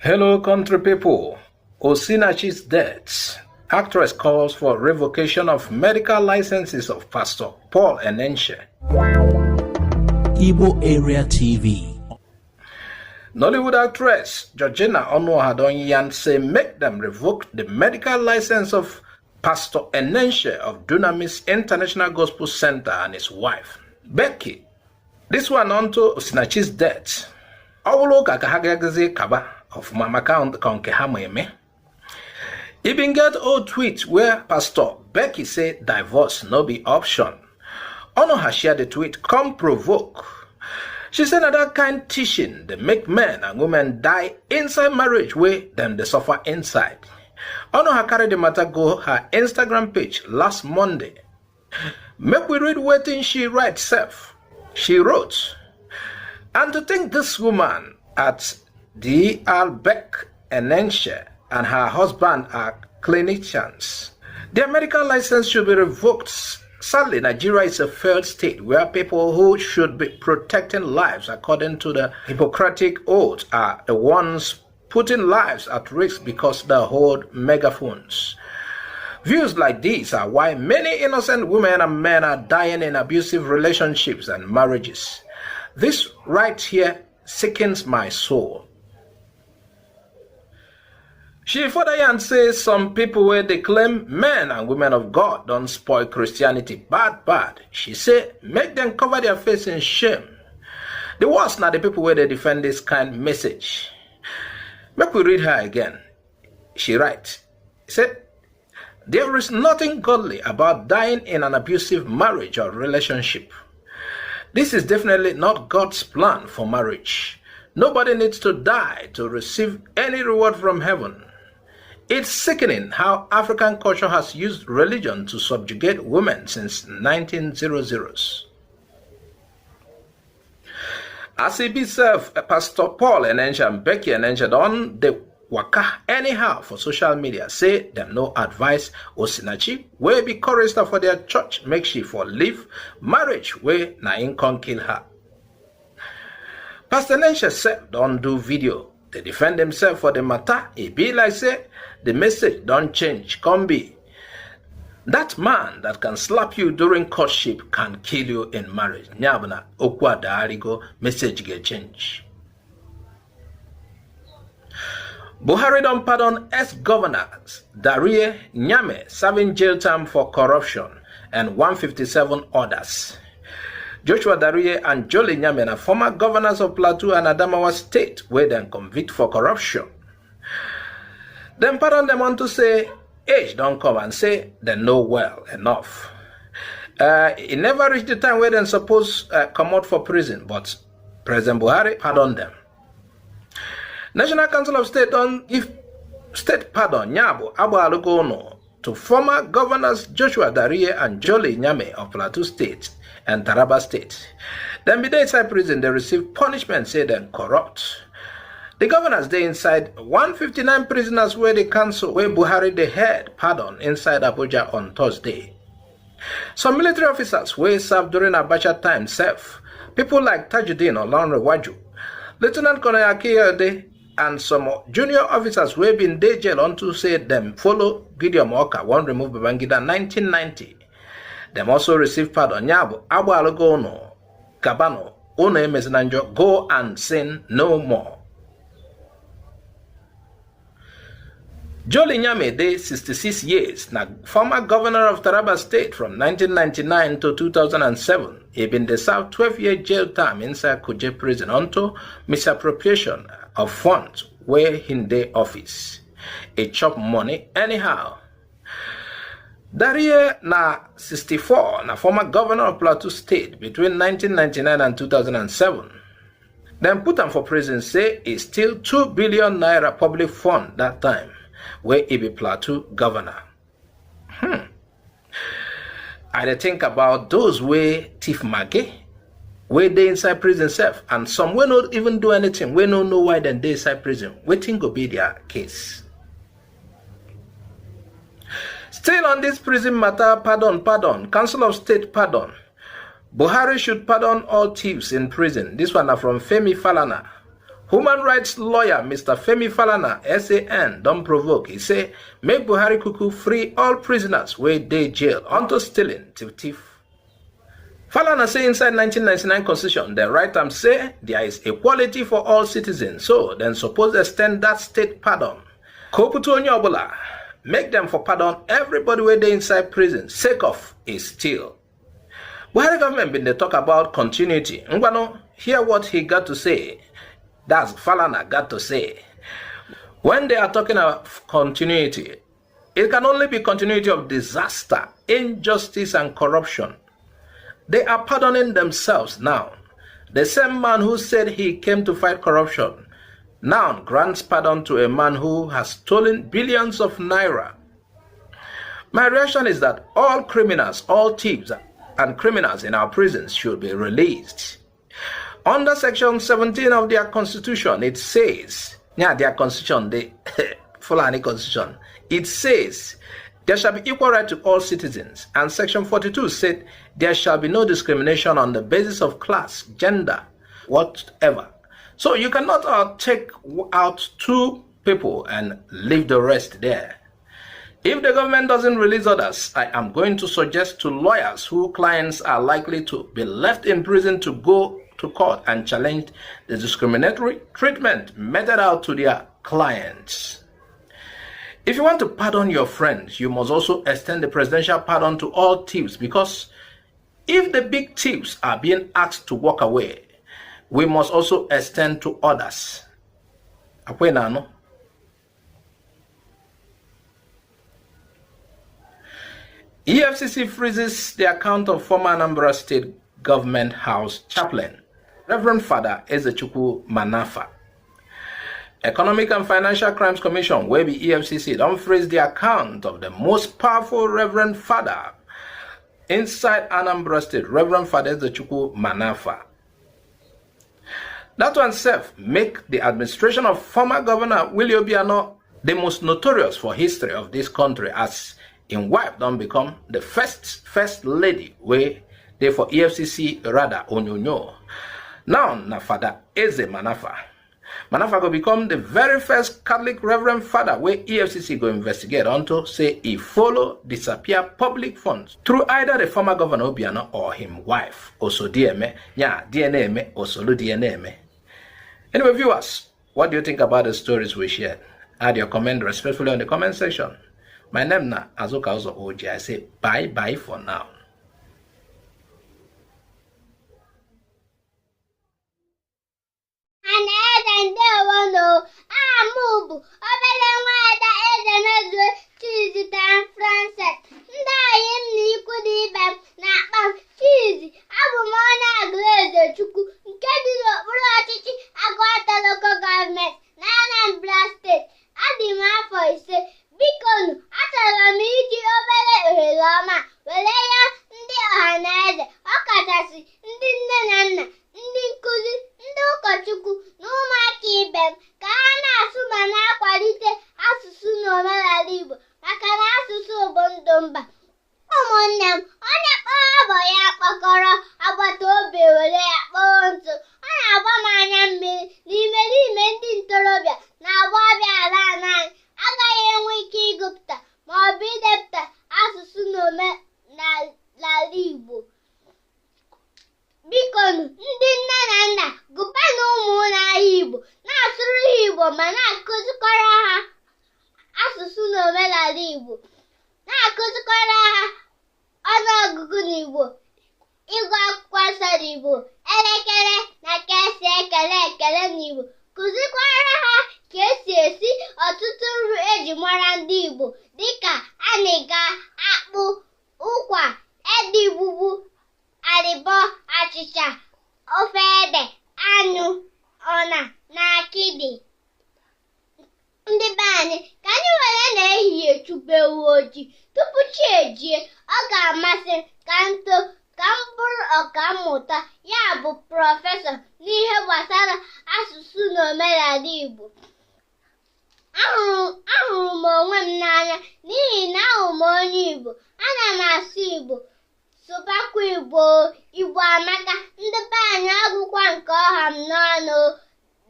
Hello, country people. Osinachi's death. Actress calls for revocation of medical licenses of Pastor Paul Enenche. Igbo Area TV. Nollywood actress Georgina Onuohadonyan say make them revoke the medical license of Pastor Enenche of Dunamis International Gospel Center and his wife, Becky. This one onto Osinachi's death. Awolo kakahagaze kaba of Mama Count Konkehameme. Even get old tweet where Pastor Becky say divorce no be option. Ono has shared the tweet, come provoke. She said that kind teaching they make men and women die inside marriage where them they suffer inside. Ono has carried the matter go her Instagram page last Monday. Make we read what she write self. She wrote, and to think this woman at the Albeck Enenche and her husband are clinicians. Their medical license should be revoked. Sadly, Nigeria is a failed state where people who should be protecting lives according to the Hippocratic Oath are the ones putting lives at risk because they hold megaphones. Views like these are why many innocent women and men are dying in abusive relationships and marriages. This right here sickens my soul. She further says some people where they claim men and women of God don't spoil Christianity bad. She said make them cover their face in shame. The worst now the people where they defend this kind message. Make we read her again. She writes, said, there is nothing godly about dying in an abusive marriage or relationship. This is definitely not God's plan for marriage. Nobody needs to die to receive any reward from heaven. It's sickening how African culture has used religion to subjugate women since 1900s. As it be served, Pastor Paul Enenche and Becky Enenche don the waka anyhow for social media say them no advice Osinachi wey be chorister for their church make she for leave marriage wey na in con kill her. Pastor Enenche said don't do video. They defend themselves for the matter. It be like say the message don't change. Come be. That man that can slap you during courtship can kill you in marriage. Nyabana okwa daarigo message get change. Buhari don't pardon ex-governors Darie Nyame serving jail time for corruption and 157 others. Joshua Darie and Jolly Nyame are former governors of Plateau and Adamawa State where they convict for corruption. Then pardon them on to say age don't come and say they know well enough. It never reached the time where they're supposed to come out for prison, but President Buhari pardoned them. National Council of State don't give state pardon Nyabo Abu Alugono to former governors Joshua Darie and Jolly Nyame of Plateau State and Taraba State. Then be they inside prison, they receive punishment, say they're corrupt. The governors they inside 159 prisoners where the council where Buhari the head pardon inside Abuja on Thursday. Some military officers were served during Abacha time serve. People like Tajuddin Olanrewaju, Lieutenant Colonel Akiyode, and some junior officers who have been day jail unto say them follow Gideon Moka, one removed Babangida 1990. Them also received pardon. Nyabo, Abu Alugono, Kabano, Ono Emezinanjo, go and sin no more. Jolly Nyame, day 66 years, na former governor of Taraba State from 1999 to 2007. He been the served 12-year jail term inside Kuje prison unto misappropriation of funds where in their office. He chop money anyhow. Darie na 64 na former governor of Plateau State between 1999 and 2007. Then put him for prison say he steal 2 billion naira public fund that time where he be Plateau governor. I think about those way thief mage where they inside prison self and some will not even do anything. We don't know why they inside prison. Waiting go be their case. Still on this prison matter, pardon. Council of State pardon. Buhari should pardon all thieves in prison. This one are from Femi Falana. Human rights lawyer Mr. Femi Falana, SAN, don't provoke. He say, make Buhari Kuku free all prisoners where they jail unto stealing till thief. Falana say inside 1999 constitution, the right arm say there is equality for all citizens, so then suppose extend that state pardon. Koputu Onyobola, make them for pardon everybody where they inside prison, sake of is steal. Buhari government been they talk about continuity. Ngwano, hear what he got to say. That's Falana got to say. When they are talking about continuity, it can only be continuity of disaster, injustice, and corruption. They are pardoning themselves now. The same man who said he came to fight corruption now grants pardon to a man who has stolen billions of naira. My reaction is that all criminals, all thieves, and criminals in our prisons should be released. Under section 17 of their constitution, it says, their constitution, the Fulani constitution, it says, there shall be equal right to all citizens. And section 42 said, there shall be no discrimination on the basis of class, gender, whatever. So you cannot take out two people and leave the rest there. If the government doesn't release others, I am going to suggest to lawyers whose clients are likely to be left in prison to go to court and challenge the discriminatory treatment meted out to their clients. If you want to pardon your friends, you must also extend the presidential pardon to all thieves, because if the big thieves are being asked to walk away, we must also extend to others. EFCC freezes the account of former Anambra State Government House chaplain, Reverend Father Ezechukwu Manafa. Economic and Financial Crimes Commission, where the EFCC, don't freeze the account of the most powerful Reverend Father inside Anambra State, Reverend Father Ezechukwu Manafa. That one self make the administration of former Governor Willie Obiano the most notorious for history of this country, as in wife don't become the first lady where they for EFCC rather onyonyo. Now na Father Eze Manafa. Manafa go become the very first Catholic Reverend Father where EFCC go investigate unto say he follow disappear public funds through either the former Governor Obiano or him wife. Also DNA me, also DNA me. Anyway, viewers, what do you think about the stories we shared? Add your comment respectfully on the comment section. My name na Azuka Ozo Oji. I say bye for now.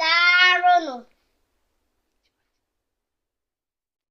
Daalụnụ.